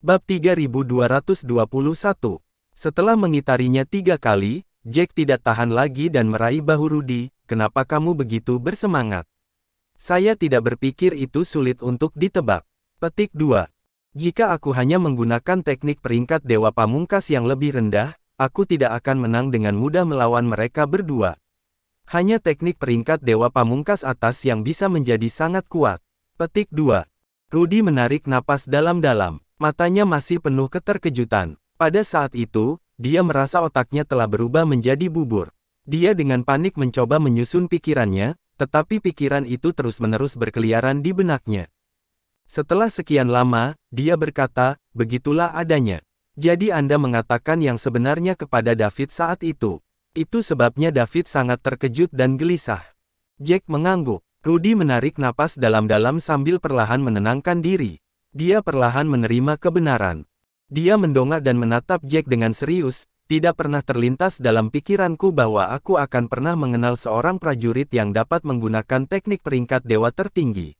Bab 3221. Setelah mengitarinya 3 kali, Jack tidak tahan lagi dan meraih bahu Rudy. Kenapa kamu begitu bersemangat? Saya tidak berpikir itu sulit untuk ditebak. Petik 2. Jika aku hanya menggunakan teknik peringkat Dewa Pamungkas yang lebih rendah, aku tidak akan menang dengan mudah melawan mereka berdua. Hanya teknik peringkat Dewa Pamungkas atas yang bisa menjadi sangat kuat. Petik 2. Rudy menarik napas dalam-dalam. Matanya masih penuh keterkejutan. Pada saat itu, dia merasa otaknya telah berubah menjadi bubur. Dia dengan panik mencoba menyusun pikirannya, tetapi pikiran itu terus-menerus berkeliaran di benaknya. Setelah sekian lama, dia berkata, begitulah adanya. Jadi Anda mengatakan yang sebenarnya kepada David saat itu. Itu sebabnya David sangat terkejut dan gelisah. Jack mengangguk. Rudy menarik napas dalam-dalam sambil perlahan menenangkan diri. Dia perlahan menerima kebenaran. Dia mendongak dan menatap Jack dengan serius. Tidak pernah terlintas dalam pikiranku bahwa aku akan pernah mengenal seorang prajurit yang dapat menggunakan teknik peringkat dewa tertinggi.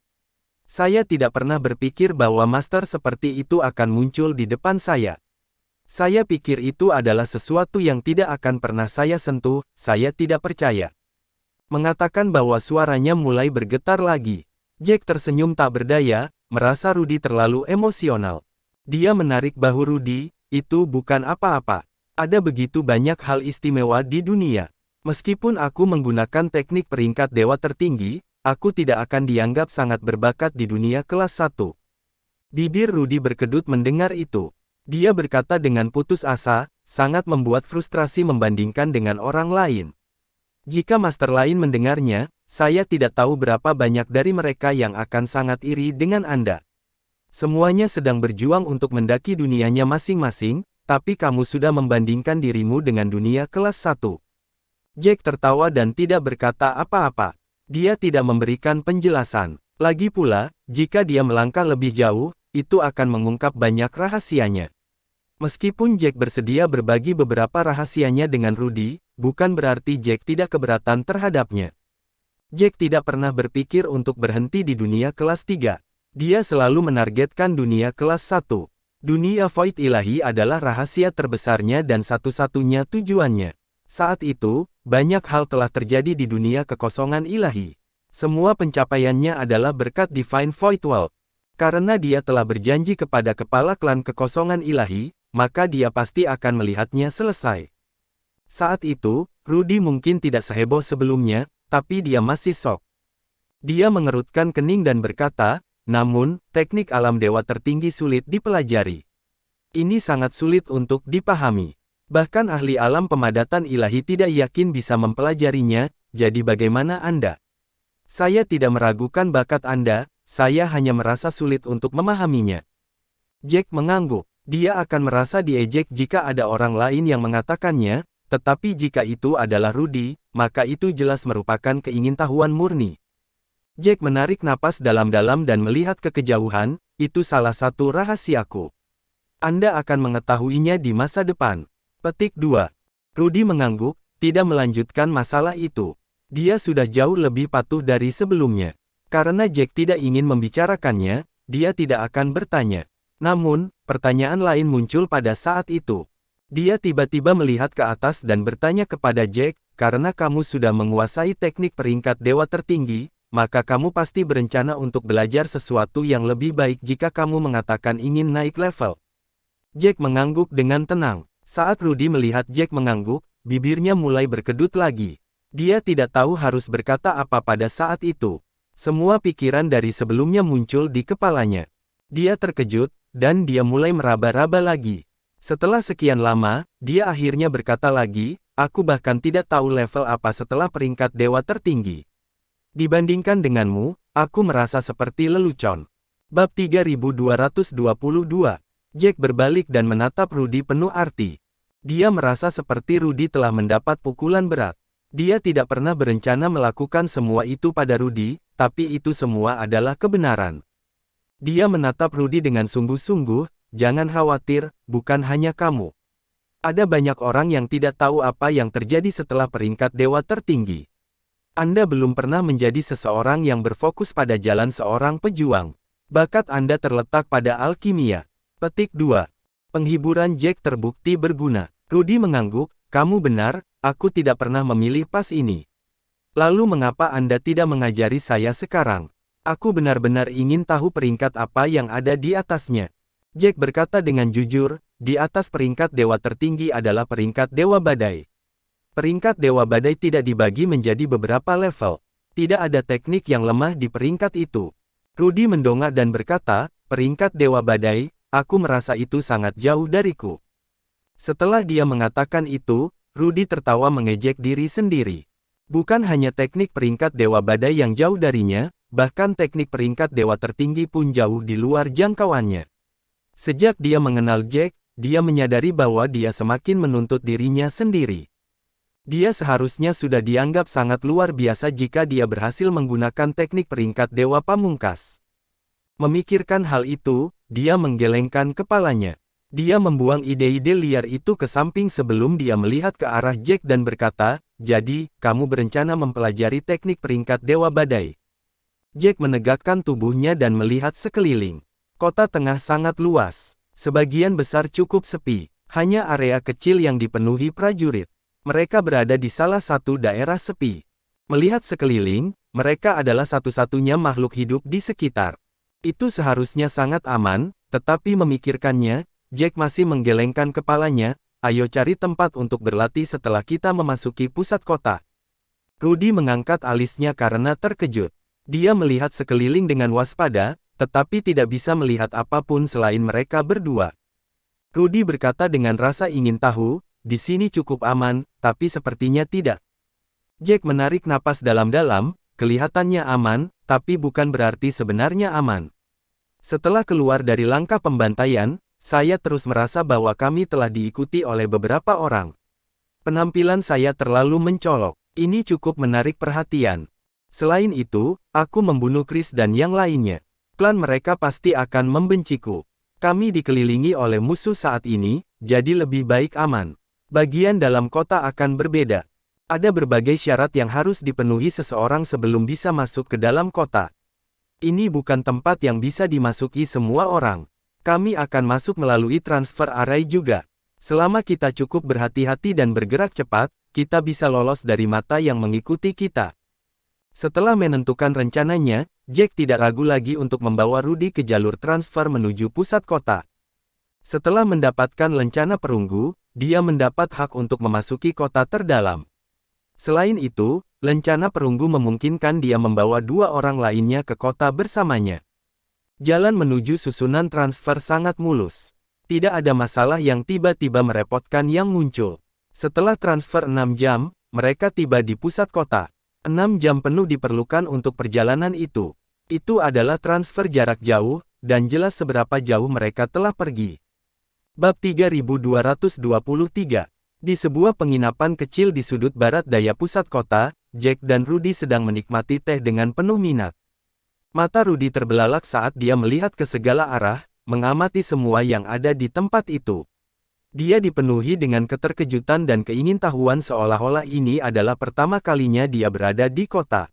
Saya tidak pernah berpikir bahwa master seperti itu akan muncul di depan saya. Saya pikir itu adalah sesuatu yang tidak akan pernah saya sentuh. Saya tidak percaya. Mengatakan bahwa suaranya mulai bergetar lagi. Jack tersenyum tak berdaya, merasa Rudy terlalu emosional. Dia menarik bahu Rudy. Itu bukan apa-apa. Ada begitu banyak hal istimewa di dunia. Meskipun aku menggunakan teknik peringkat dewa tertinggi, aku tidak akan dianggap sangat berbakat di dunia kelas 1. Bibir Rudy berkedut mendengar itu. Dia berkata dengan putus asa, sangat membuat frustrasi membandingkan dengan orang lain. Jika master lain mendengarnya, saya tidak tahu berapa banyak dari mereka yang akan sangat iri dengan Anda. Semuanya sedang berjuang untuk mendaki dunianya masing-masing, tapi kamu sudah membandingkan dirimu dengan dunia kelas 1. Jack tertawa dan tidak berkata apa-apa. Dia tidak memberikan penjelasan. Lagi pula, jika dia melangkah lebih jauh, itu akan mengungkap banyak rahasianya. Meskipun Jack bersedia berbagi beberapa rahasianya dengan Rudy, bukan berarti Jack tidak keberatan terhadapnya. Jack tidak pernah berpikir untuk berhenti di dunia kelas 3. Dia selalu menargetkan dunia kelas 1. Dunia Void Ilahi adalah rahasia terbesarnya dan satu-satunya tujuannya. Saat itu, banyak hal telah terjadi di dunia kekosongan ilahi. Semua pencapaiannya adalah berkat Divine Void World. Karena dia telah berjanji kepada kepala klan kekosongan ilahi, maka dia pasti akan melihatnya selesai. Saat itu, Rudy mungkin tidak seheboh sebelumnya, tapi dia masih shock. Dia mengerutkan kening dan berkata, namun, teknik alam dewa tertinggi sulit dipelajari. Ini sangat sulit untuk dipahami. Bahkan ahli alam pemadatan ilahi tidak yakin bisa mempelajarinya, jadi bagaimana Anda? Saya tidak meragukan bakat Anda, saya hanya merasa sulit untuk memahaminya. Jack mengangguk. Dia akan merasa diejek jika ada orang lain yang mengatakannya, tetapi jika itu adalah Rudy, maka itu jelas merupakan keingintahuan murni. Jack menarik napas dalam-dalam dan melihat ke kejauhan, itu salah satu rahasiaku. Anda akan mengetahuinya di masa depan. Petik 2. Rudy mengangguk, tidak melanjutkan masalah itu. Dia sudah jauh lebih patuh dari sebelumnya. Karena Jack tidak ingin membicarakannya, dia tidak akan bertanya. Namun, pertanyaan lain muncul pada saat itu. Dia tiba-tiba melihat ke atas dan bertanya kepada Jack, karena kamu sudah menguasai teknik peringkat dewa tertinggi, maka kamu pasti berencana untuk belajar sesuatu yang lebih baik jika kamu mengatakan ingin naik level. Jack mengangguk dengan tenang. Saat Rudy melihat Jack mengangguk, bibirnya mulai berkedut lagi. Dia tidak tahu harus berkata apa pada saat itu. Semua pikiran dari sebelumnya muncul di kepalanya. Dia terkejut, dan dia mulai meraba-raba lagi. Setelah sekian lama, dia akhirnya berkata lagi, aku bahkan tidak tahu level apa setelah peringkat dewa tertinggi. Dibandingkan denganmu, aku merasa seperti lelucon. Bab 3222. Jack berbalik dan menatap Rudy penuh arti. Dia merasa seperti Rudy telah mendapat pukulan berat. Dia tidak pernah berencana melakukan semua itu pada Rudy, tapi itu semua adalah kebenaran. Dia menatap Rudy dengan sungguh-sungguh, jangan khawatir, bukan hanya kamu. Ada banyak orang yang tidak tahu apa yang terjadi setelah peringkat dewa tertinggi. Anda belum pernah menjadi seseorang yang berfokus pada jalan seorang pejuang. Bakat Anda terletak pada alkimia. Petik 2. Penghiburan Jack terbukti berguna. Rudy mengangguk, kamu benar, aku tidak pernah memilih pas ini. Lalu mengapa Anda tidak mengajari saya sekarang? Aku benar-benar ingin tahu peringkat apa yang ada di atasnya. Jack berkata dengan jujur, di atas peringkat dewa tertinggi adalah peringkat Dewa Badai. Peringkat Dewa Badai tidak dibagi menjadi beberapa level. Tidak ada teknik yang lemah di peringkat itu. Rudy mendongak dan berkata, peringkat Dewa Badai, aku merasa itu sangat jauh dariku. Setelah dia mengatakan itu, Rudy tertawa mengejek diri sendiri. Bukan hanya teknik peringkat Dewa Badai yang jauh darinya, bahkan teknik peringkat dewa tertinggi pun jauh di luar jangkauannya. Sejak dia mengenal Jack, dia menyadari bahwa dia semakin menuntut dirinya sendiri. Dia seharusnya sudah dianggap sangat luar biasa jika dia berhasil menggunakan teknik peringkat dewa pamungkas. Memikirkan hal itu, dia menggelengkan kepalanya. Dia membuang ide-ide liar itu ke samping sebelum dia melihat ke arah Jack dan berkata, jadi, kamu berencana mempelajari teknik peringkat Dewa Badai. Jack menegakkan tubuhnya dan melihat sekeliling. Kota tengah sangat luas. Sebagian besar cukup sepi. Hanya area kecil yang dipenuhi prajurit. Mereka berada di salah satu daerah sepi. Melihat sekeliling, mereka adalah satu-satunya makhluk hidup di sekitar. Itu seharusnya sangat aman, tetapi memikirkannya, Jack masih menggelengkan kepalanya. Ayo cari tempat untuk berlatih setelah kita memasuki pusat kota. Rudy mengangkat alisnya karena terkejut. Dia melihat sekeliling dengan waspada, tetapi tidak bisa melihat apapun selain mereka berdua. Rudy berkata dengan rasa ingin tahu, di sini cukup aman, tapi sepertinya tidak. Jack menarik napas dalam-dalam, kelihatannya aman, tapi bukan berarti sebenarnya aman. Setelah keluar dari langkah pembantaian, saya terus merasa bahwa kami telah diikuti oleh beberapa orang. Penampilan saya terlalu mencolok. Ini cukup menarik perhatian. Selain itu, aku membunuh Chris dan yang lainnya. Klan mereka pasti akan membenciku. Kami dikelilingi oleh musuh saat ini, jadi lebih baik aman. Bagian dalam kota akan berbeda. Ada berbagai syarat yang harus dipenuhi seseorang sebelum bisa masuk ke dalam kota. Ini bukan tempat yang bisa dimasuki semua orang. Kami akan masuk melalui transfer array juga. Selama kita cukup berhati-hati dan bergerak cepat, kita bisa lolos dari mata yang mengikuti kita. Setelah menentukan rencananya, Jack tidak ragu lagi untuk membawa Rudy ke jalur transfer menuju pusat kota. Setelah mendapatkan lencana perunggu, dia mendapat hak untuk memasuki kota terdalam. Selain itu, lencana perunggu memungkinkan dia membawa 2 orang lainnya ke kota bersamanya. Jalan menuju susunan transfer sangat mulus. Tidak ada masalah yang tiba-tiba merepotkan yang muncul. Setelah transfer 6 jam, mereka tiba di pusat kota. 6 jam penuh diperlukan untuk perjalanan itu. Itu adalah transfer jarak jauh, dan jelas seberapa jauh mereka telah pergi. Bab 3223. Di sebuah penginapan kecil di sudut barat daya pusat kota, Jack dan Rudy sedang menikmati teh dengan penuh minat. Mata Rudy terbelalak saat dia melihat ke segala arah, mengamati semua yang ada di tempat itu. Dia dipenuhi dengan keterkejutan dan keingintahuan seolah-olah ini adalah pertama kalinya dia berada di kota.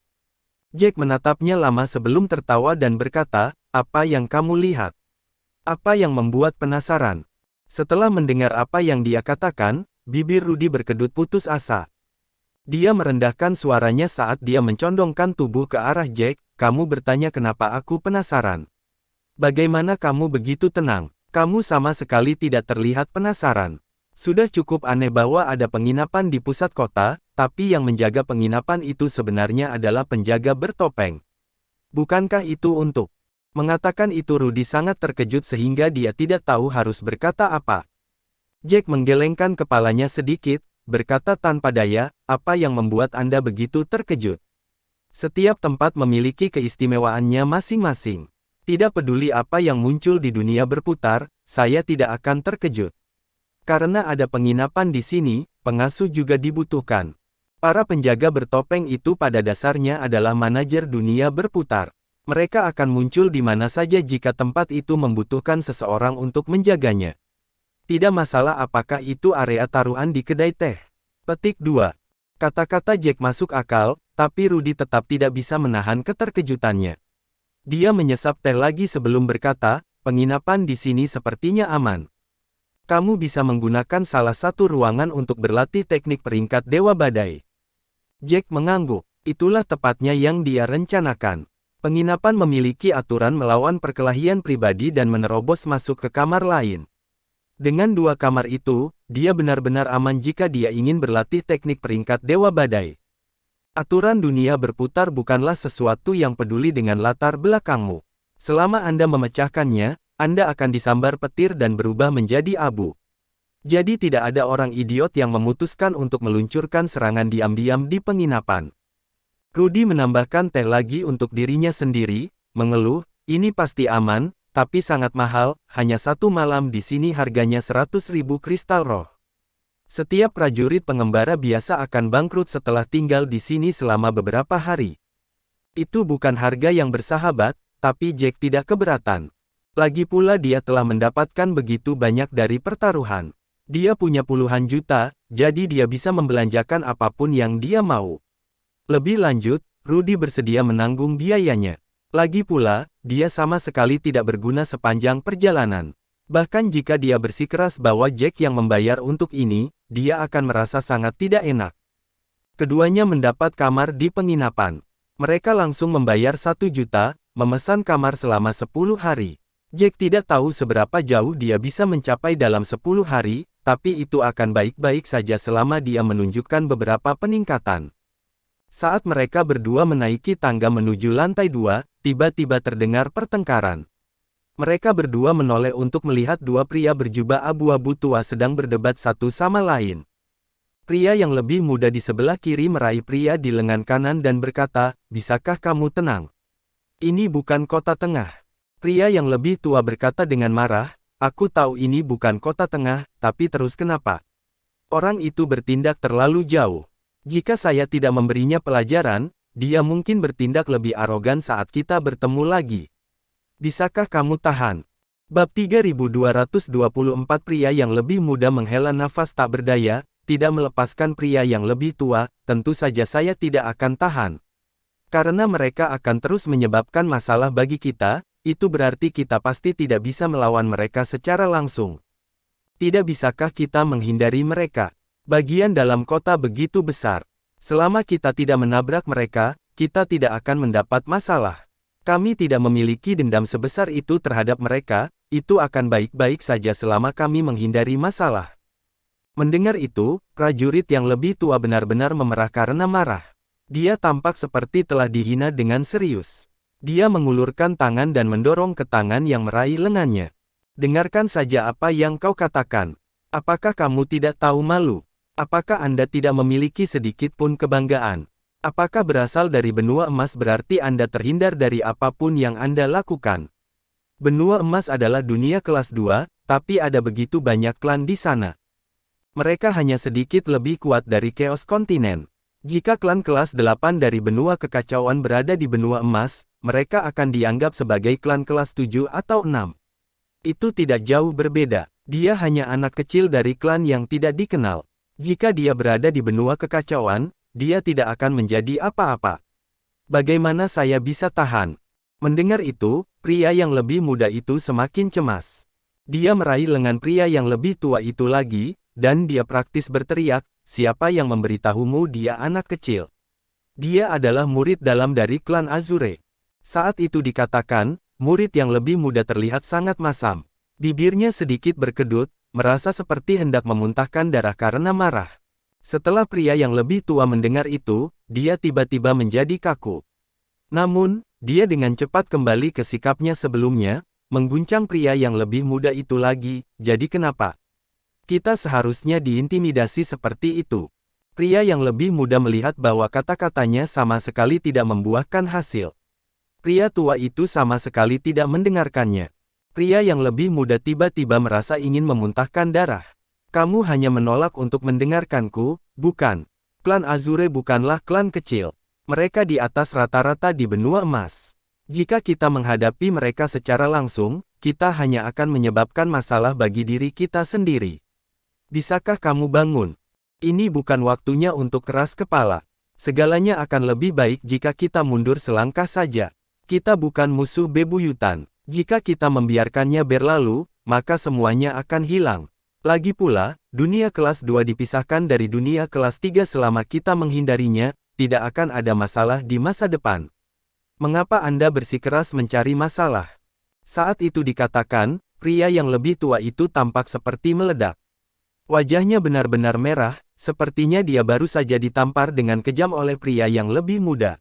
Jack menatapnya lama sebelum tertawa dan berkata, apa yang kamu lihat? Apa yang membuat penasaran? Setelah mendengar apa yang dia katakan, bibir Rudy berkedut putus asa. Dia merendahkan suaranya saat dia mencondongkan tubuh ke arah Jack, kamu bertanya kenapa aku penasaran. Bagaimana kamu begitu tenang? Kamu sama sekali tidak terlihat penasaran. Sudah cukup aneh bahwa ada penginapan di pusat kota, tapi yang menjaga penginapan itu sebenarnya adalah penjaga bertopeng. Bukankah itu untuk? Mengatakan itu Rudy sangat terkejut sehingga dia tidak tahu harus berkata apa. Jack menggelengkan kepalanya sedikit, berkata tanpa daya, apa yang membuat Anda begitu terkejut? Setiap tempat memiliki keistimewaannya masing-masing. Tidak peduli apa yang muncul di dunia berputar, saya tidak akan terkejut. Karena ada penginapan di sini, pengasuh juga dibutuhkan. Para penjaga bertopeng itu pada dasarnya adalah manajer dunia berputar. Mereka akan muncul di mana saja jika tempat itu membutuhkan seseorang untuk menjaganya. Tidak masalah apakah itu area taruhan di kedai teh. Petik 2. Kata-kata Jack masuk akal, tapi Rudy tetap tidak bisa menahan keterkejutannya. Dia menyesap teh lagi sebelum berkata, penginapan di sini sepertinya aman. Kamu bisa menggunakan salah satu ruangan untuk berlatih teknik peringkat Dewa Badai. Jack mengangguk. Itulah tepatnya yang dia rencanakan. Penginapan memiliki aturan melawan perkelahian pribadi dan menerobos masuk ke kamar lain. Dengan dua kamar itu, dia benar-benar aman jika dia ingin berlatih teknik peringkat Dewa Badai. Aturan dunia berputar bukanlah sesuatu yang peduli dengan latar belakangmu. Selama Anda memecahkannya, Anda akan disambar petir dan berubah menjadi abu. Jadi tidak ada orang idiot yang memutuskan untuk meluncurkan serangan diam-diam di penginapan. Rudy menambahkan teh lagi untuk dirinya sendiri, mengeluh, ini pasti aman, tapi sangat mahal, hanya satu malam di sini harganya 100.000 kristal roh. Setiap prajurit pengembara biasa akan bangkrut setelah tinggal di sini selama beberapa hari. Itu bukan harga yang bersahabat, tapi Jack tidak keberatan. Lagi pula dia telah mendapatkan begitu banyak dari pertaruhan. Dia punya puluhan juta, jadi dia bisa membelanjakan apapun yang dia mau. Lebih lanjut, Rudy bersedia menanggung biayanya. Lagi pula, dia sama sekali tidak berguna sepanjang perjalanan. Bahkan jika dia bersikeras bahwa Jack yang membayar untuk ini, dia akan merasa sangat tidak enak. Keduanya mendapat kamar di penginapan. Mereka langsung membayar 1 juta, memesan kamar selama 10 hari. Jack tidak tahu seberapa jauh dia bisa mencapai dalam 10 hari, tapi itu akan baik-baik saja selama dia menunjukkan beberapa peningkatan. Saat mereka berdua menaiki tangga menuju lantai 2, tiba-tiba terdengar pertengkaran. Mereka berdua menoleh untuk melihat dua pria berjubah abu-abu tua sedang berdebat satu sama lain. Pria yang lebih muda di sebelah kiri meraih pria di lengan kanan dan berkata, "Bisakah kamu tenang? Ini bukan kota tengah." Pria yang lebih tua berkata dengan marah, "Aku tahu ini bukan kota tengah, tapi terus kenapa? Orang itu bertindak terlalu jauh. Jika saya tidak memberinya pelajaran, dia mungkin bertindak lebih arogan saat kita bertemu lagi. Bisakah kamu tahan?" Bab 3224 Pria yang lebih muda menghela nafas tak berdaya, tidak melepaskan pria yang lebih tua, tentu saja saya tidak akan tahan. Karena mereka akan terus menyebabkan masalah bagi kita, itu berarti kita pasti tidak bisa melawan mereka secara langsung. Tidak bisakah kita menghindari mereka? Bagian dalam kota begitu besar. Selama kita tidak menabrak mereka, kita tidak akan mendapat masalah. Kami tidak memiliki dendam sebesar itu terhadap mereka, itu akan baik-baik saja selama kami menghindari masalah. Mendengar itu, prajurit yang lebih tua benar-benar memerah karena marah. Dia tampak seperti telah dihina dengan serius. Dia mengulurkan tangan dan mendorong ke tangan yang meraih lengannya. "Dengarkan saja apa yang kau katakan. Apakah kamu tidak tahu malu? Apakah Anda tidak memiliki sedikit pun kebanggaan? Apakah berasal dari benua emas berarti Anda terhindar dari apapun yang Anda lakukan? Benua emas adalah dunia kelas 2, tapi ada begitu banyak klan di sana. Mereka hanya sedikit lebih kuat dari Chaos Continent. Jika klan kelas 8 dari benua kekacauan berada di benua emas, mereka akan dianggap sebagai klan kelas 7 atau 6. Itu tidak jauh berbeda. Dia hanya anak kecil dari klan yang tidak dikenal. Jika dia berada di benua kekacauan, dia tidak akan menjadi apa-apa. Bagaimana saya bisa tahan?" Mendengar itu, pria yang lebih muda itu semakin cemas. Dia meraih lengan pria yang lebih tua itu lagi, dan dia praktis berteriak, "Siapa yang memberitahumu dia anak kecil? Dia adalah murid dalam dari klan Azure." Saat itu dikatakan, murid yang lebih muda terlihat sangat masam. Bibirnya sedikit berkedut, merasa seperti hendak memuntahkan darah karena marah. Setelah pria yang lebih tua mendengar itu, dia tiba-tiba menjadi kaku. Namun, dia dengan cepat kembali ke sikapnya sebelumnya, mengguncang pria yang lebih muda itu lagi. "Jadi kenapa? Kita seharusnya diintimidasi seperti itu." Pria yang lebih muda melihat bahwa kata-katanya sama sekali tidak membuahkan hasil. Pria tua itu sama sekali tidak mendengarkannya. Pria yang lebih muda tiba-tiba merasa ingin memuntahkan darah. "Kamu hanya menolak untuk mendengarkanku, bukan? Klan Azure bukanlah klan kecil. Mereka di atas rata-rata di benua emas. Jika kita menghadapi mereka secara langsung, kita hanya akan menyebabkan masalah bagi diri kita sendiri. Bisakah kamu bangun? Ini bukan waktunya untuk keras kepala. Segalanya akan lebih baik jika kita mundur selangkah saja. Kita bukan musuh bebuyutan. Jika kita membiarkannya berlalu, maka semuanya akan hilang. Lagi pula, dunia kelas 2 dipisahkan dari dunia kelas 3 selama kita menghindarinya, tidak akan ada masalah di masa depan. Mengapa Anda bersikeras mencari masalah? Saat itu dikatakan, pria yang lebih tua itu tampak seperti meledak. Wajahnya benar-benar merah, sepertinya dia baru saja ditampar dengan kejam oleh pria yang lebih muda.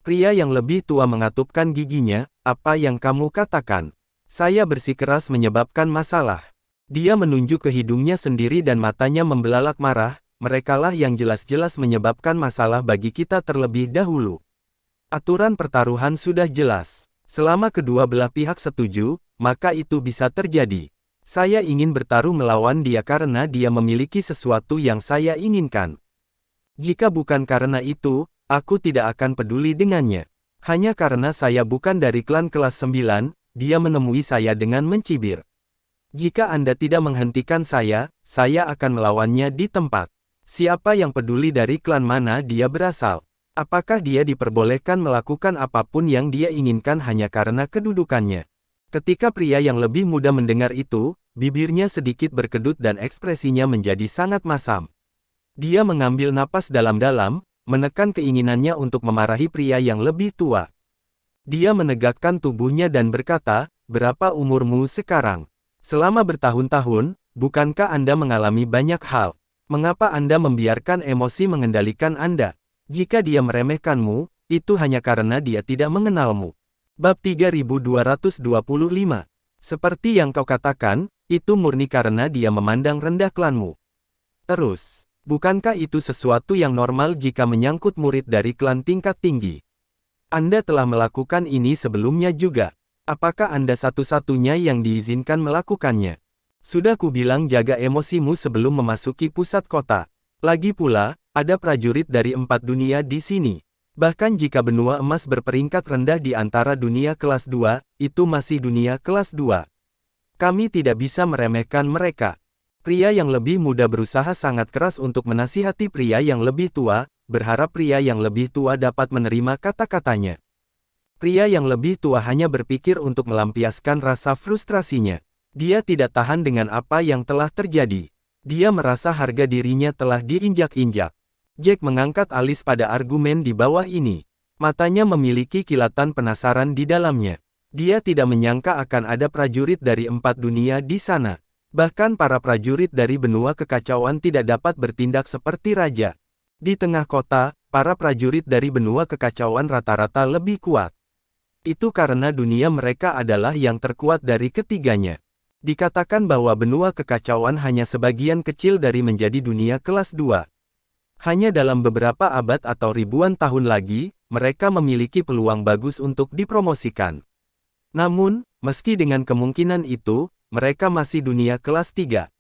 Pria yang lebih tua mengatupkan giginya, apa yang kamu katakan? Saya bersikeras menyebabkan masalah. Dia menunjuk ke hidungnya sendiri dan matanya membelalak marah, merekalah yang jelas-jelas menyebabkan masalah bagi kita terlebih dahulu. Aturan pertaruhan sudah jelas. Selama kedua belah pihak setuju, maka itu bisa terjadi. Saya ingin bertaruh melawan dia karena dia memiliki sesuatu yang saya inginkan. Jika bukan karena itu, aku tidak akan peduli dengannya. Hanya karena saya bukan dari klan kelas 9, dia menemui saya dengan mencibir. Jika Anda tidak menghentikan saya akan melawannya di tempat. Siapa yang peduli dari klan mana dia berasal? Apakah dia diperbolehkan melakukan apapun yang dia inginkan hanya karena kedudukannya? Ketika pria yang lebih muda mendengar itu, bibirnya sedikit berkedut dan ekspresinya menjadi sangat masam. Dia mengambil napas dalam-dalam, menekan keinginannya untuk memarahi pria yang lebih tua. Dia menegakkan tubuhnya dan berkata, "Berapa umurmu sekarang? Selama bertahun-tahun, bukankah Anda mengalami banyak hal? Mengapa Anda membiarkan emosi mengendalikan Anda? Jika dia meremehkanmu, itu hanya karena dia tidak mengenalmu." Bab 3225. Seperti yang kau katakan, itu murni karena dia memandang rendah klanmu. Terus, bukankah itu sesuatu yang normal jika menyangkut murid dari klan tingkat tinggi? Anda telah melakukan ini sebelumnya juga. Apakah Anda satu-satunya yang diizinkan melakukannya? Sudah kubilang jaga emosimu sebelum memasuki pusat kota. Lagi pula, ada prajurit dari 4 dunia di sini. Bahkan jika benua emas berperingkat rendah di antara dunia kelas 2, itu masih dunia kelas 2. Kami tidak bisa meremehkan mereka. Pria yang lebih muda berusaha sangat keras untuk menasihati pria yang lebih tua, berharap pria yang lebih tua dapat menerima kata-katanya. Pria yang lebih tua hanya berpikir untuk melampiaskan rasa frustrasinya. Dia tidak tahan dengan apa yang telah terjadi. Dia merasa harga dirinya telah diinjak-injak. Jack mengangkat alis pada argumen di bawah ini. Matanya memiliki kilatan penasaran di dalamnya. Dia tidak menyangka akan ada prajurit dari 4 dunia di sana. Bahkan para prajurit dari benua kekacauan tidak dapat bertindak seperti raja. Di tengah kota, para prajurit dari benua kekacauan rata-rata lebih kuat. Itu karena dunia mereka adalah yang terkuat dari ketiganya. Dikatakan bahwa benua kekacauan hanya sebagian kecil dari menjadi dunia kelas 2. Hanya dalam beberapa abad atau ribuan tahun lagi, mereka memiliki peluang bagus untuk dipromosikan. Namun, meski dengan kemungkinan itu, mereka masih dunia kelas 3.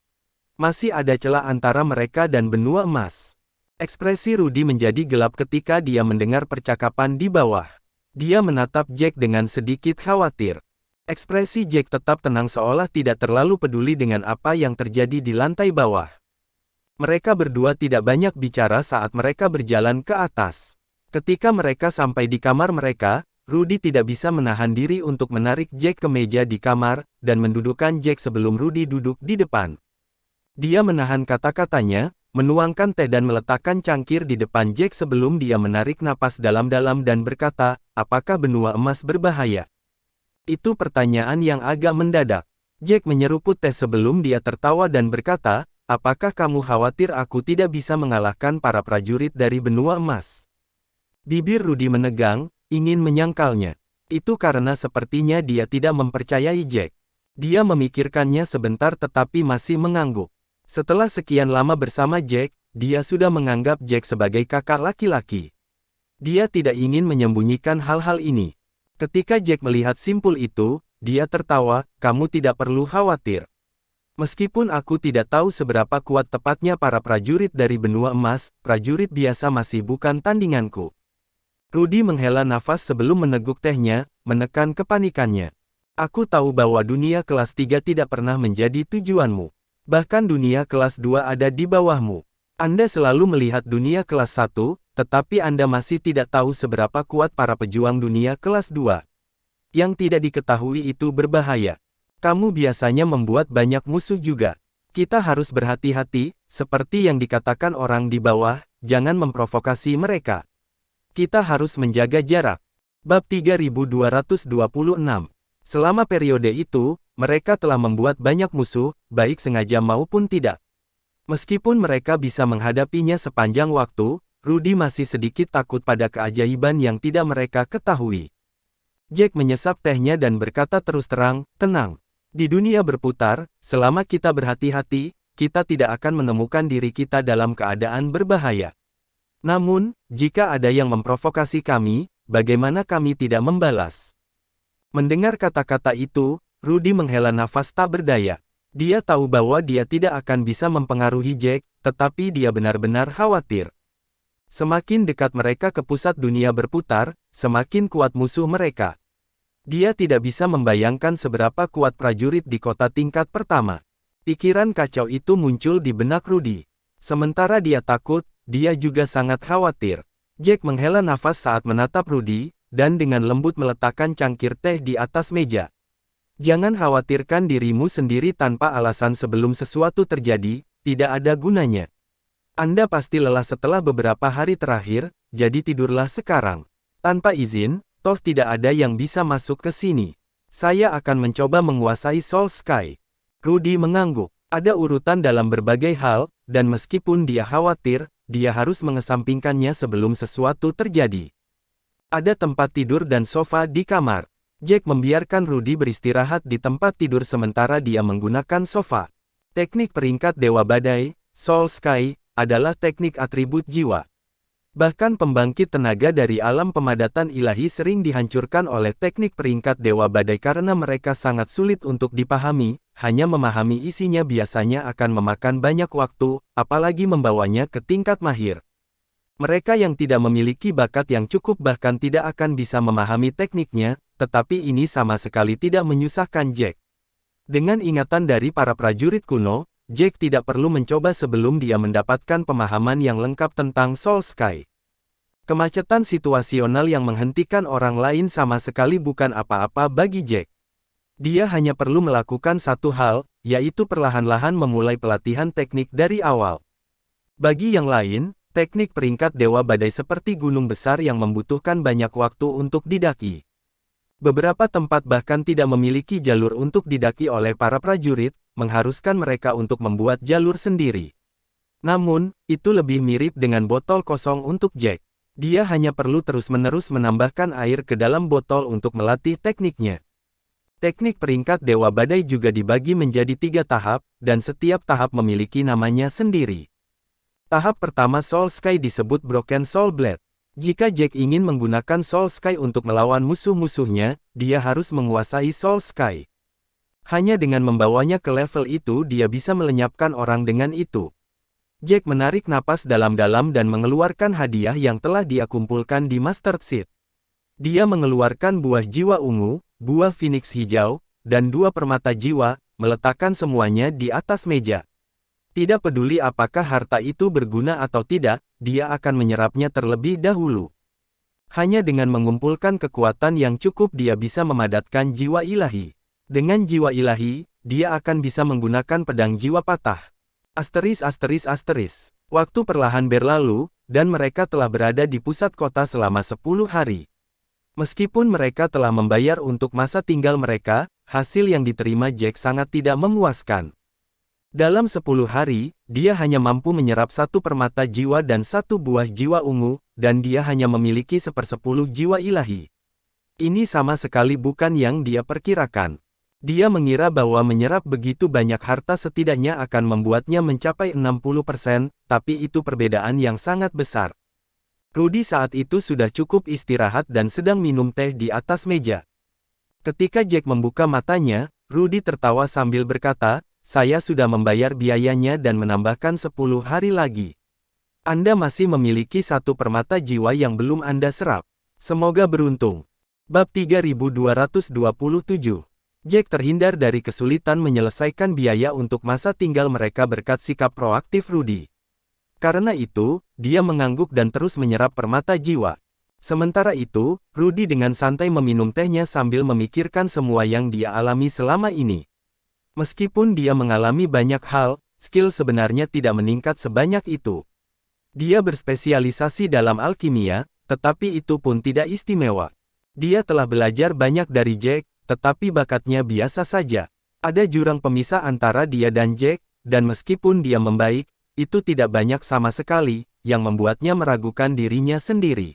Masih ada celah antara mereka dan benua emas. Ekspresi Rudy menjadi gelap ketika dia mendengar percakapan di bawah. Dia menatap Jack dengan sedikit khawatir. Ekspresi Jack tetap tenang seolah tidak terlalu peduli dengan apa yang terjadi di lantai bawah. Mereka berdua tidak banyak bicara saat mereka berjalan ke atas. Ketika mereka sampai di kamar mereka, Rudy tidak bisa menahan diri untuk menarik Jack ke meja di kamar, dan mendudukkan Jack sebelum Rudy duduk di depan. Dia menahan kata-katanya, menuangkan teh dan meletakkan cangkir di depan Jack sebelum dia menarik napas dalam-dalam dan berkata, "Apakah benua emas berbahaya?" Itu pertanyaan yang agak mendadak. Jack menyeruput teh sebelum dia tertawa dan berkata, "Apakah kamu khawatir aku tidak bisa mengalahkan para prajurit dari benua emas?" Bibir Rudy menegang, ingin menyangkalnya. Itu karena sepertinya dia tidak mempercayai Jack. Dia memikirkannya sebentar tetapi masih mengangguk. Setelah sekian lama bersama Jack, dia sudah menganggap Jack sebagai kakak laki-laki. Dia tidak ingin menyembunyikan hal-hal ini. Ketika Jack melihat simpul itu, dia tertawa, "Kamu tidak perlu khawatir. Meskipun aku tidak tahu seberapa kuat tepatnya para prajurit dari benua emas, prajurit biasa masih bukan tandinganku." Rudy menghela nafas sebelum meneguk tehnya, menekan kepanikannya. "Aku tahu bahwa dunia kelas 3 tidak pernah menjadi tujuanmu. Bahkan dunia kelas 2 ada di bawahmu. Anda selalu melihat dunia kelas 1, tetapi Anda masih tidak tahu seberapa kuat para pejuang dunia kelas 2. Yang tidak diketahui itu berbahaya. Kamu biasanya membuat banyak musuh juga. Kita harus berhati-hati, seperti yang dikatakan orang di bawah, jangan memprovokasi mereka. Kita harus menjaga jarak. Bab 3226. Selama periode itu, mereka telah membuat banyak musuh, baik sengaja maupun tidak. Meskipun mereka bisa menghadapinya sepanjang waktu, Rudy masih sedikit takut pada keajaiban yang tidak mereka ketahui. Jack menyesap tehnya dan berkata terus terang, tenang. Di dunia berputar, selama kita berhati-hati, kita tidak akan menemukan diri kita dalam keadaan berbahaya. Namun, jika ada yang memprovokasi kami, bagaimana kami tidak membalas? Mendengar kata-kata itu, Rudy menghela nafas tak berdaya. Dia tahu bahwa dia tidak akan bisa mempengaruhi Jack, tetapi dia benar-benar khawatir. Semakin dekat mereka ke pusat dunia berputar, semakin kuat musuh mereka. Dia tidak bisa membayangkan seberapa kuat prajurit di kota tingkat pertama. Pikiran kacau itu muncul di benak Rudy. Sementara dia takut, dia juga sangat khawatir. Jack menghela nafas saat menatap Rudy, dan dengan lembut meletakkan cangkir teh di atas meja. Jangan khawatirkan dirimu sendiri tanpa alasan sebelum sesuatu terjadi, tidak ada gunanya. Anda pasti lelah setelah beberapa hari terakhir, jadi tidurlah sekarang. Tanpa izin, toh tidak ada yang bisa masuk ke sini. Saya akan mencoba menguasai Soul Sky. Rudy mengangguk. Ada urutan dalam berbagai hal, dan meskipun dia khawatir, dia harus mengesampingkannya sebelum sesuatu terjadi. Ada tempat tidur dan sofa di kamar. Jack membiarkan Rudy beristirahat di tempat tidur sementara dia menggunakan sofa. Teknik peringkat Dewa Badai, Soul Sky, adalah teknik atribut jiwa. Bahkan pembangkit tenaga dari alam pemadatan ilahi sering dihancurkan oleh teknik peringkat Dewa Badai karena mereka sangat sulit untuk dipahami, hanya memahami isinya biasanya akan memakan banyak waktu, apalagi membawanya ke tingkat mahir. Mereka yang tidak memiliki bakat yang cukup bahkan tidak akan bisa memahami tekniknya, tetapi ini sama sekali tidak menyusahkan Jack. Dengan ingatan dari para prajurit kuno, Jack tidak perlu mencoba sebelum dia mendapatkan pemahaman yang lengkap tentang Soul Sky. Kemacetan situasional yang menghentikan orang lain sama sekali bukan apa-apa bagi Jack. Dia hanya perlu melakukan satu hal, yaitu perlahan-lahan memulai pelatihan teknik dari awal. Bagi yang lain, teknik peringkat Dewa Badai seperti gunung besar yang membutuhkan banyak waktu untuk didaki. Beberapa tempat bahkan tidak memiliki jalur untuk didaki oleh para prajurit, mengharuskan mereka untuk membuat jalur sendiri. Namun, itu lebih mirip dengan botol kosong untuk Jack. Dia hanya perlu terus-menerus menambahkan air ke dalam botol untuk melatih tekniknya. Teknik peringkat Dewa Badai juga dibagi menjadi 3 tahap, dan setiap tahap memiliki namanya sendiri. Tahap pertama Soul Sky disebut Broken Soul Blade. Jika Jack ingin menggunakan Soul Sky untuk melawan musuh-musuhnya, dia harus menguasai Soul Sky. Hanya dengan membawanya ke level itu dia bisa melenyapkan orang dengan itu. Jack menarik napas dalam-dalam dan mengeluarkan hadiah yang telah dia kumpulkan di Master Seed. Dia mengeluarkan buah jiwa ungu, buah Phoenix hijau, dan 2 permata jiwa, meletakkan semuanya di atas meja. Tidak peduli apakah harta itu berguna atau tidak, dia akan menyerapnya terlebih dahulu. Hanya dengan mengumpulkan kekuatan yang cukup dia bisa memadatkan jiwa ilahi. Dengan jiwa ilahi, dia akan bisa menggunakan pedang jiwa patah. Waktu perlahan berlalu, dan mereka telah berada di pusat kota selama 10 hari. Meskipun mereka telah membayar untuk masa tinggal mereka, hasil yang diterima Jack sangat tidak memuaskan. Dalam 10 hari, dia hanya mampu menyerap 1 permata jiwa dan 1 buah jiwa ungu, dan dia hanya memiliki 1/10 jiwa ilahi. Ini sama sekali bukan yang dia perkirakan. Dia mengira bahwa menyerap begitu banyak harta setidaknya akan membuatnya mencapai 60%, tapi itu perbedaan yang sangat besar. Rudy saat itu sudah cukup istirahat dan sedang minum teh di atas meja. Ketika Jack membuka matanya, Rudy tertawa sambil berkata, "Saya sudah membayar biayanya dan menambahkan 10 hari lagi. Anda masih memiliki 1 permata jiwa yang belum Anda serap. Semoga beruntung." Bab 3227. Jack terhindar dari kesulitan menyelesaikan biaya untuk masa tinggal mereka berkat sikap proaktif Rudy. Karena itu, dia mengangguk dan terus menyerap permata jiwa. Sementara itu, Rudy dengan santai meminum tehnya sambil memikirkan semua yang dia alami selama ini. Meskipun dia mengalami banyak hal, skill sebenarnya tidak meningkat sebanyak itu. Dia berspesialisasi dalam alkimia, tetapi itu pun tidak istimewa. Dia telah belajar banyak dari Jack, tetapi bakatnya biasa saja. Ada jurang pemisah antara dia dan Jack, dan meskipun dia membaik, itu tidak banyak sama sekali, yang membuatnya meragukan dirinya sendiri.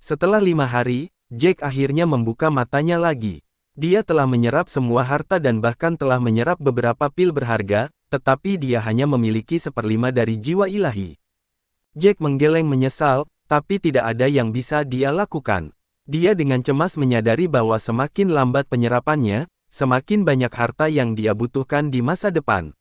Setelah 5 hari, Jack akhirnya membuka matanya lagi. Dia telah menyerap semua harta dan bahkan telah menyerap beberapa pil berharga, tetapi dia hanya memiliki 1/5 dari jiwa ilahi. Jack menggeleng menyesal, tapi tidak ada yang bisa dia lakukan. Dia dengan cemas menyadari bahwa semakin lambat penyerapannya, semakin banyak harta yang dia butuhkan di masa depan.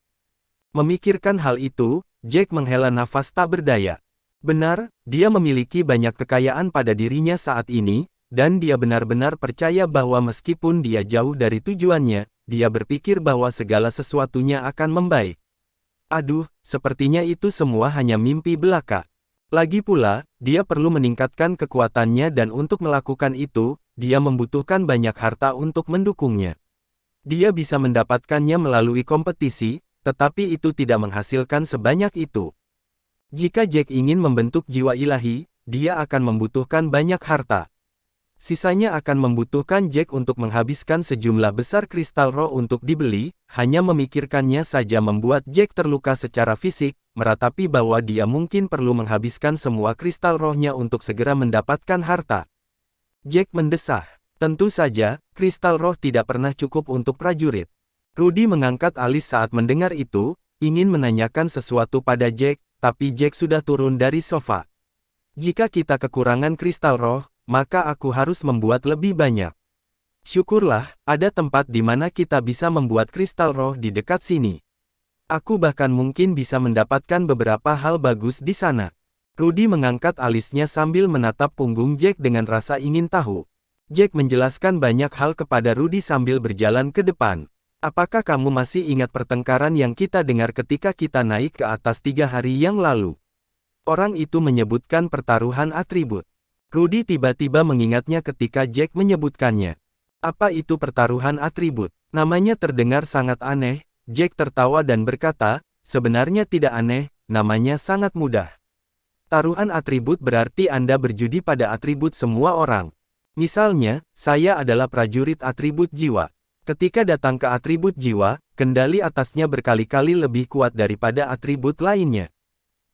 Memikirkan hal itu, Jack menghela nafas tak berdaya. Benar, dia memiliki banyak kekayaan pada dirinya saat ini, dan dia benar-benar percaya bahwa meskipun dia jauh dari tujuannya, dia berpikir bahwa segala sesuatunya akan membaik. Aduh, sepertinya itu semua hanya mimpi belaka. Lagi pula, dia perlu meningkatkan kekuatannya dan untuk melakukan itu, dia membutuhkan banyak harta untuk mendukungnya. Dia bisa mendapatkannya melalui kompetisi, tetapi itu tidak menghasilkan sebanyak itu. Jika Jack ingin membentuk jiwa ilahi, dia akan membutuhkan banyak harta. Sisanya akan membutuhkan Jack untuk menghabiskan sejumlah besar kristal roh untuk dibeli, hanya memikirkannya saja membuat Jack terluka secara fisik, meratapi bahwa dia mungkin perlu menghabiskan semua kristal rohnya untuk segera mendapatkan harta. Jack mendesah. Tentu saja, kristal roh tidak pernah cukup untuk prajurit. Rudy mengangkat alis saat mendengar itu, ingin menanyakan sesuatu pada Jack, tapi Jack sudah turun dari sofa. Jika kita kekurangan kristal roh, maka aku harus membuat lebih banyak. Syukurlah, ada tempat di mana kita bisa membuat kristal roh di dekat sini. Aku bahkan mungkin bisa mendapatkan beberapa hal bagus di sana. Rudy mengangkat alisnya sambil menatap punggung Jack dengan rasa ingin tahu. Jack menjelaskan banyak hal kepada Rudy sambil berjalan ke depan. Apakah kamu masih ingat pertengkaran yang kita dengar ketika kita naik ke atas 3 hari yang lalu? Orang itu menyebutkan pertaruhan atribut. Rudy tiba-tiba mengingatnya ketika Jack menyebutkannya. Apa itu pertaruhan atribut? Namanya terdengar sangat aneh. Jack tertawa dan berkata, sebenarnya tidak aneh, namanya sangat mudah. Taruhan atribut berarti Anda berjudi pada atribut semua orang. Misalnya, saya adalah prajurit atribut jiwa. Ketika datang ke atribut jiwa, kendali atasnya berkali-kali lebih kuat daripada atribut lainnya.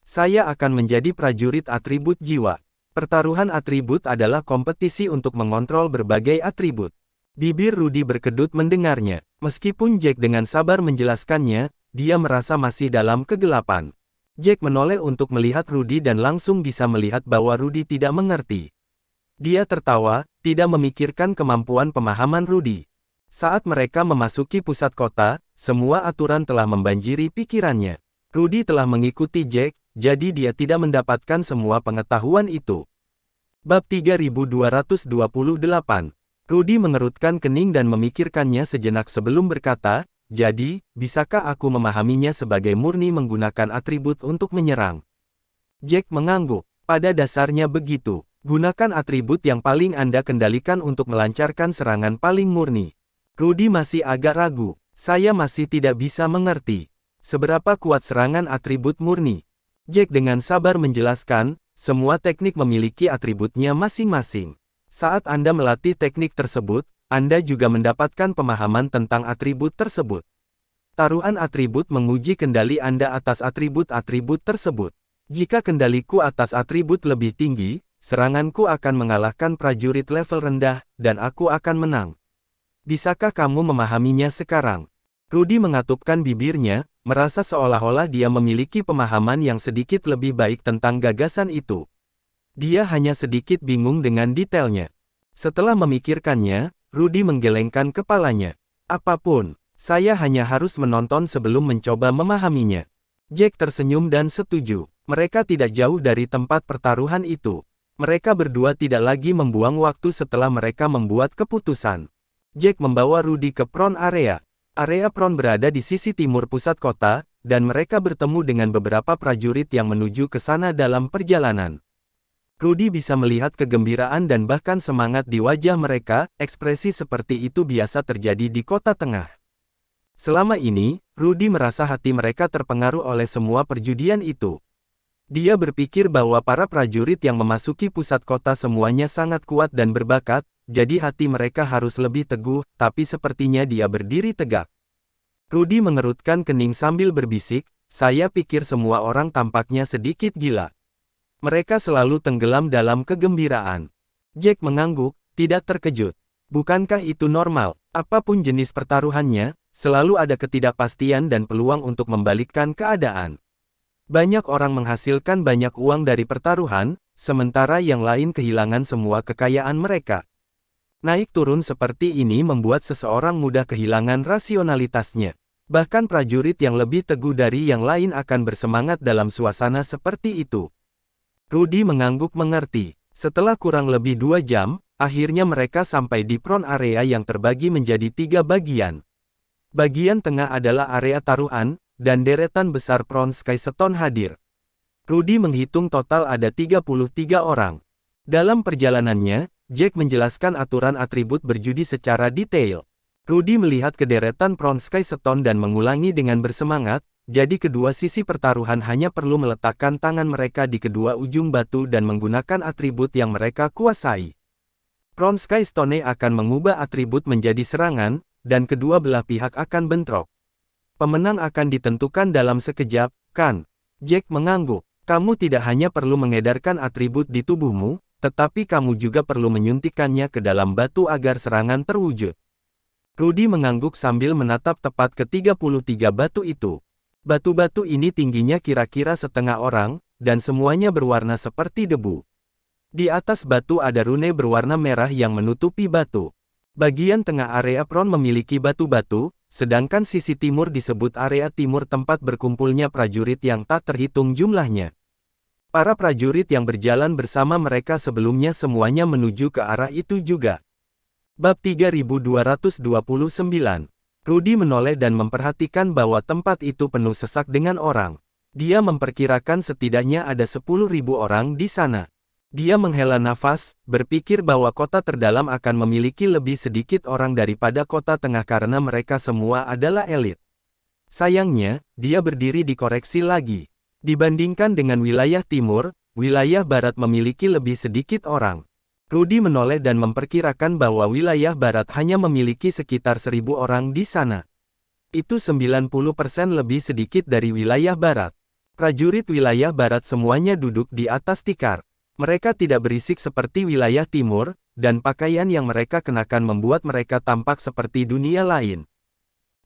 Saya akan menjadi prajurit atribut jiwa. Pertaruhan atribut adalah kompetisi untuk mengontrol berbagai atribut. Bibir Rudy berkedut mendengarnya. Meskipun Jack dengan sabar menjelaskannya, dia merasa masih dalam kegelapan. Jack menoleh untuk melihat Rudy dan langsung bisa melihat bahwa Rudy tidak mengerti. Dia tertawa, tidak memikirkan kemampuan pemahaman Rudy. Saat mereka memasuki pusat kota, semua aturan telah membanjiri pikirannya. Rudy telah mengikuti Jack, jadi dia tidak mendapatkan semua pengetahuan itu. Bab 3228. Rudy mengerutkan kening dan memikirkannya sejenak sebelum berkata, jadi, bisakah aku memahaminya sebagai murni menggunakan atribut untuk menyerang? Jack mengangguk. Pada dasarnya begitu. Gunakan atribut yang paling Anda kendalikan untuk melancarkan serangan paling murni. Rudy masih agak ragu. Saya masih tidak bisa mengerti. Seberapa kuat serangan atribut murni? Jack dengan sabar menjelaskan, semua teknik memiliki atributnya masing-masing. Saat Anda melatih teknik tersebut, Anda juga mendapatkan pemahaman tentang atribut tersebut. Taruhan atribut menguji kendali Anda atas atribut-atribut tersebut. Jika kendaliku atas atribut lebih tinggi, seranganku akan mengalahkan prajurit level rendah, dan aku akan menang. Bisakah kamu memahaminya sekarang? Rudy mengatupkan bibirnya, merasa seolah-olah dia memiliki pemahaman yang sedikit lebih baik tentang gagasan itu. Dia hanya sedikit bingung dengan detailnya. Setelah memikirkannya, Rudy menggelengkan kepalanya. Apapun, saya hanya harus menonton sebelum mencoba memahaminya. Jack tersenyum dan setuju. Mereka tidak jauh dari tempat pertaruhan itu. Mereka berdua tidak lagi membuang waktu setelah mereka membuat keputusan. Jack membawa Rudy ke Pron Area. Area Pron berada di sisi timur pusat kota, dan mereka bertemu dengan beberapa prajurit yang menuju ke sana dalam perjalanan. Rudy bisa melihat kegembiraan dan bahkan semangat di wajah mereka, ekspresi seperti itu biasa terjadi di kota tengah. Selama ini, Rudy merasa hati mereka terpengaruh oleh semua perjudian itu. Dia berpikir bahwa para prajurit yang memasuki pusat kota semuanya sangat kuat dan berbakat, jadi hati mereka harus lebih teguh, tapi sepertinya dia berdiri tegak. Rudy mengerutkan kening sambil berbisik, saya pikir semua orang tampaknya sedikit gila. Mereka selalu tenggelam dalam kegembiraan. Jack mengangguk, tidak terkejut. Bukankah itu normal? Apapun jenis pertaruhannya, selalu ada ketidakpastian dan peluang untuk membalikkan keadaan. Banyak orang menghasilkan banyak uang dari pertaruhan, sementara yang lain kehilangan semua kekayaan mereka. Naik turun seperti ini membuat seseorang mudah kehilangan rasionalitasnya. Bahkan prajurit yang lebih teguh dari yang lain akan bersemangat dalam suasana seperti itu. Rudy mengangguk mengerti. Setelah kurang lebih 2 jam, akhirnya mereka sampai di front area yang terbagi menjadi 3 bagian. Bagian tengah adalah area taruhan, dan deretan besar Front Sky Stone hadir. Rudy menghitung total ada 33 orang. Dalam perjalanannya, Jack menjelaskan aturan atribut berjudi secara detail. Rudy melihat ke deretan Front Sky Stone dan mengulangi dengan bersemangat, jadi kedua sisi pertaruhan hanya perlu meletakkan tangan mereka di kedua ujung batu dan menggunakan atribut yang mereka kuasai. Front Sky Stone akan mengubah atribut menjadi serangan, dan kedua belah pihak akan bentrok. Pemenang akan ditentukan dalam sekejap, kan? Jack mengangguk. Kamu tidak hanya perlu mengedarkan atribut di tubuhmu, tetapi kamu juga perlu menyuntikkannya ke dalam batu agar serangan terwujud. Rudy mengangguk sambil menatap tepat ke 33 batu itu. Batu-batu ini tingginya kira-kira setengah orang, dan semuanya berwarna seperti debu. Di atas batu ada rune berwarna merah yang menutupi batu. Bagian tengah area front memiliki batu-batu, sedangkan sisi timur disebut area timur tempat berkumpulnya prajurit yang tak terhitung jumlahnya. Para prajurit yang berjalan bersama mereka sebelumnya semuanya menuju ke arah itu juga. Bab 3229. Rudy menoleh dan memperhatikan bahwa tempat itu penuh sesak dengan orang. Dia memperkirakan setidaknya ada 10.000 orang di sana. Dia menghela nafas, berpikir bahwa kota terdalam akan memiliki lebih sedikit orang daripada kota tengah karena mereka semua adalah elit. Sayangnya, dia berdiri dikoreksi lagi. Dibandingkan dengan wilayah timur, wilayah barat memiliki lebih sedikit orang. Rudy menoleh dan memperkirakan bahwa wilayah barat hanya memiliki sekitar 1.000 orang di sana. Itu 90% lebih sedikit dari wilayah barat. Prajurit wilayah barat semuanya duduk di atas tikar. Mereka tidak berisik seperti wilayah timur, dan pakaian yang mereka kenakan membuat mereka tampak seperti dunia lain.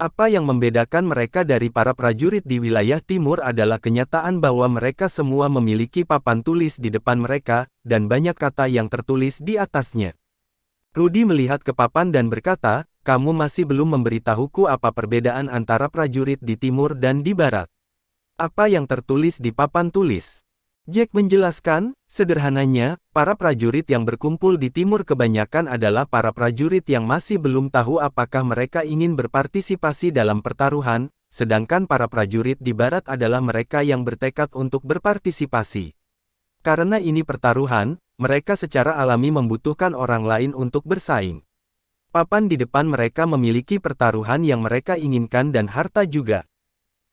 Apa yang membedakan mereka dari para prajurit di wilayah timur adalah kenyataan bahwa mereka semua memiliki papan tulis di depan mereka, dan banyak kata yang tertulis di atasnya. Rudy melihat ke papan dan berkata, kamu masih belum memberitahuku apa perbedaan antara prajurit di timur dan di barat. Apa yang tertulis di papan tulis? Jack menjelaskan, sederhananya, para prajurit yang berkumpul di timur kebanyakan adalah para prajurit yang masih belum tahu apakah mereka ingin berpartisipasi dalam pertaruhan, sedangkan para prajurit di barat adalah mereka yang bertekad untuk berpartisipasi. Karena ini pertaruhan, mereka secara alami membutuhkan orang lain untuk bersaing. Papan di depan mereka memiliki pertaruhan yang mereka inginkan dan harta juga.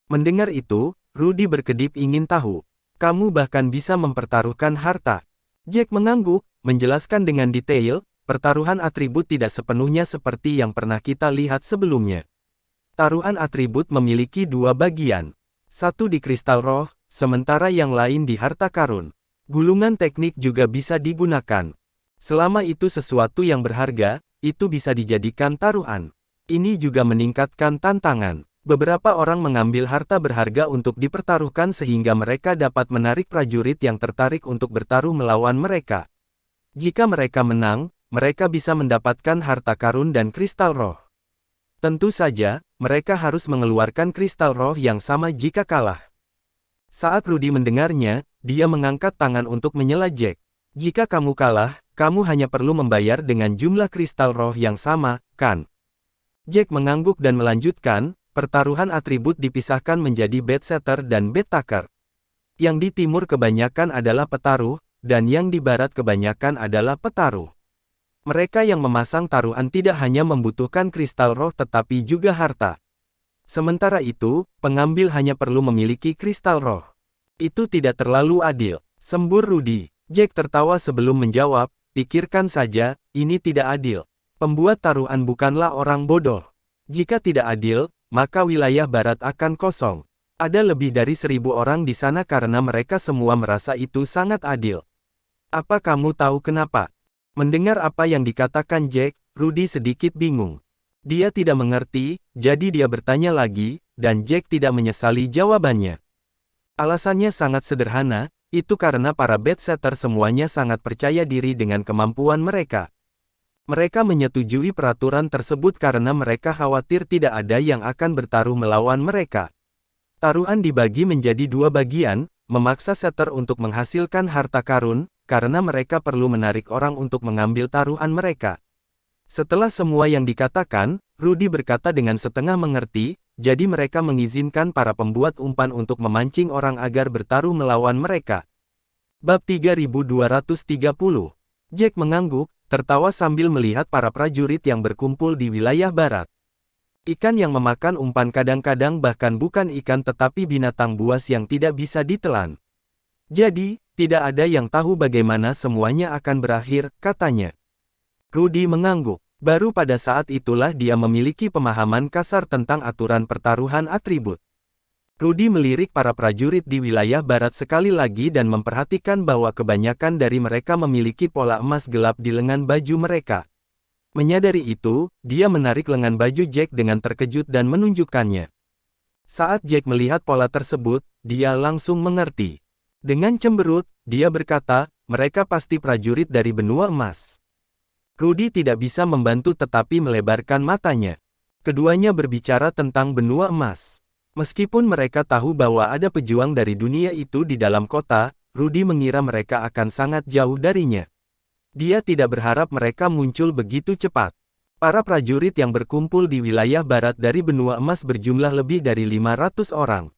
Mendengar itu, Rudy berkedip ingin tahu. Kamu bahkan bisa mempertaruhkan harta. Jack mengangguk, menjelaskan dengan detail, pertaruhan atribut tidak sepenuhnya seperti yang pernah kita lihat sebelumnya. Taruhan atribut memiliki 2 bagian. Satu di kristal roh, sementara yang lain di harta karun. Gulungan teknik juga bisa digunakan. Selama itu sesuatu yang berharga, itu bisa dijadikan taruhan. Ini juga meningkatkan tantangan. Beberapa orang mengambil harta berharga untuk dipertaruhkan sehingga mereka dapat menarik prajurit yang tertarik untuk bertaruh melawan mereka. Jika mereka menang, mereka bisa mendapatkan harta karun dan kristal roh. Tentu saja, mereka harus mengeluarkan kristal roh yang sama jika kalah. Saat Rudy mendengarnya, dia mengangkat tangan untuk menyela Jack. Jika kamu kalah, kamu hanya perlu membayar dengan jumlah kristal roh yang sama, kan? Jack mengangguk dan melanjutkan, pertaruhan atribut dipisahkan menjadi bed setter dan bed taker. Yang di timur kebanyakan adalah petaruh, dan yang di barat kebanyakan adalah petaruh. Mereka yang memasang taruhan tidak hanya membutuhkan kristal roh tetapi juga harta. Sementara itu, pengambil hanya perlu memiliki kristal roh. Itu tidak terlalu adil, sembur Rudy. Jack tertawa sebelum menjawab, pikirkan saja, ini tidak adil. Pembuat taruhan bukanlah orang bodoh. Jika tidak adil, maka wilayah barat akan kosong. Ada lebih dari 1000 orang di sana karena mereka semua merasa itu sangat adil. Apa kamu tahu kenapa? Mendengar apa yang dikatakan Jack, Rudy sedikit bingung. Dia tidak mengerti, jadi dia bertanya lagi, dan Jack tidak menyesali jawabannya. Alasannya sangat sederhana, itu karena para bedsetter semuanya sangat percaya diri dengan kemampuan mereka. Mereka menyetujui peraturan tersebut karena mereka khawatir tidak ada yang akan bertaruh melawan mereka. Taruhan dibagi menjadi 2 bagian, memaksa setter untuk menghasilkan harta karun, karena mereka perlu menarik orang untuk mengambil taruhan mereka. Setelah semua yang dikatakan, Rudy berkata dengan setengah mengerti, jadi mereka mengizinkan para pembuat umpan untuk memancing orang agar bertaruh melawan mereka. Bab 3230. Jack mengangguk, tertawa sambil melihat para prajurit yang berkumpul di wilayah barat. Ikan yang memakan umpan kadang-kadang bahkan bukan ikan tetapi binatang buas yang tidak bisa ditelan. Jadi, tidak ada yang tahu bagaimana semuanya akan berakhir, katanya. Rudy mengangguk. Baru pada saat itulah dia memiliki pemahaman kasar tentang aturan pertaruhan atribut. Rudy melirik para prajurit di wilayah barat sekali lagi dan memperhatikan bahwa kebanyakan dari mereka memiliki pola emas gelap di lengan baju mereka. Menyadari itu, dia menarik lengan baju Jack dengan terkejut dan menunjukkannya. Saat Jack melihat pola tersebut, dia langsung mengerti. Dengan cemberut, dia berkata, mereka pasti prajurit dari benua emas. Rudy tidak bisa membantu tetapi melebarkan matanya. Keduanya berbicara tentang benua emas. Meskipun mereka tahu bahwa ada pejuang dari dunia itu di dalam kota, Rudy mengira mereka akan sangat jauh darinya. Dia tidak berharap mereka muncul begitu cepat. Para prajurit yang berkumpul di wilayah barat dari benua emas berjumlah lebih dari 500 orang.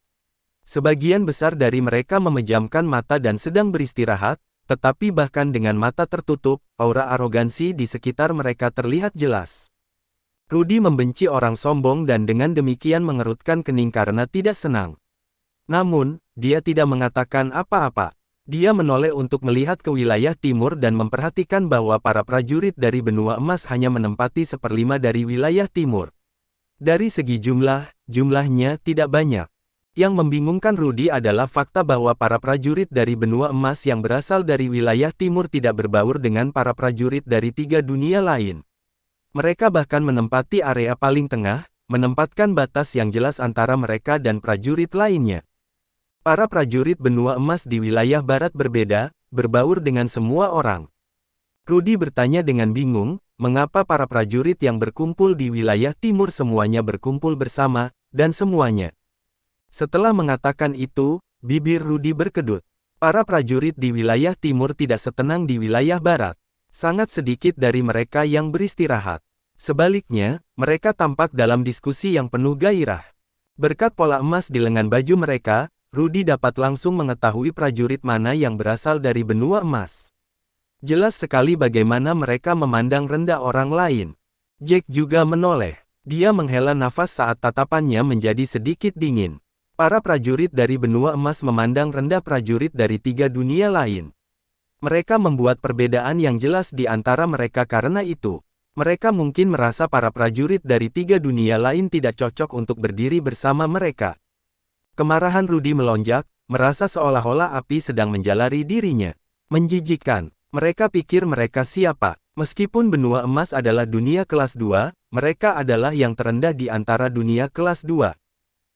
Sebagian besar dari mereka memejamkan mata dan sedang beristirahat, tetapi bahkan dengan mata tertutup, aura arogansi di sekitar mereka terlihat jelas. Rudy membenci orang sombong dan dengan demikian mengerutkan kening karena tidak senang. Namun, dia tidak mengatakan apa-apa. Dia menoleh untuk melihat ke wilayah timur dan memperhatikan bahwa para prajurit dari benua emas hanya menempati 1/5 dari wilayah timur. Dari segi jumlahnya tidak banyak. Yang membingungkan Rudy adalah fakta bahwa para prajurit dari benua emas yang berasal dari wilayah timur tidak berbaur dengan para prajurit dari 3 dunia lain. Mereka bahkan menempati area paling tengah, menempatkan batas yang jelas antara mereka dan prajurit lainnya. Para prajurit benua emas di wilayah barat berbeda, berbaur dengan semua orang. Rudy bertanya dengan bingung, mengapa para prajurit yang berkumpul di wilayah timur semuanya berkumpul bersama, dan semuanya. Setelah mengatakan itu, bibir Rudy berkedut. Para prajurit di wilayah timur tidak setenang di wilayah barat. Sangat sedikit dari mereka yang beristirahat. Sebaliknya, mereka tampak dalam diskusi yang penuh gairah. Berkat pola emas di lengan baju mereka, Rudy dapat langsung mengetahui prajurit mana yang berasal dari benua emas. Jelas sekali bagaimana mereka memandang rendah orang lain. Jack juga menoleh. Dia menghela nafas saat tatapannya menjadi sedikit dingin. Para prajurit dari benua emas memandang rendah prajurit dari 3 dunia lain. Mereka membuat perbedaan yang jelas di antara mereka karena itu. Mereka mungkin merasa para prajurit dari 3 dunia lain tidak cocok untuk berdiri bersama mereka. Kemarahan Rudy melonjak, merasa seolah-olah api sedang menjalari dirinya. Menjijikkan. Mereka pikir mereka siapa? Meskipun benua emas adalah dunia kelas 2, mereka adalah yang terendah di antara dunia kelas 2.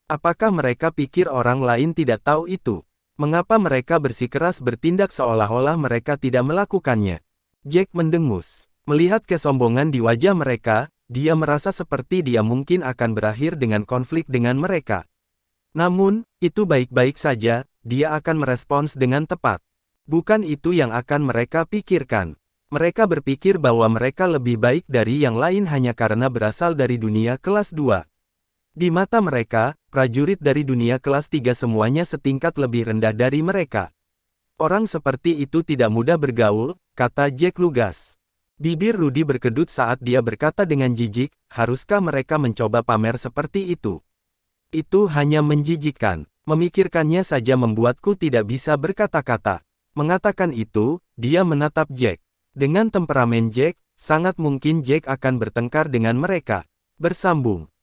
Apakah mereka pikir orang lain tidak tahu itu? Mengapa mereka bersikeras bertindak seolah-olah mereka tidak melakukannya? Jack mendengus. Melihat kesombongan di wajah mereka, dia merasa seperti dia mungkin akan berakhir dengan konflik dengan mereka. Namun, itu baik-baik saja, dia akan merespons dengan tepat. Bukan itu yang akan mereka pikirkan. Mereka berpikir bahwa mereka lebih baik dari yang lain hanya karena berasal dari dunia kelas 2. Di mata mereka, prajurit dari dunia kelas 3 semuanya setingkat lebih rendah dari mereka. Orang seperti itu tidak mudah bergaul, kata Jack lugas. Bibir Rudy berkedut saat dia berkata dengan jijik, haruskah mereka mencoba pamer seperti itu? Itu hanya menjijikkan. Memikirkannya saja membuatku tidak bisa berkata-kata. Mengatakan itu, dia menatap Jack. Dengan temperamen Jack, sangat mungkin Jack akan bertengkar dengan mereka. Bersambung.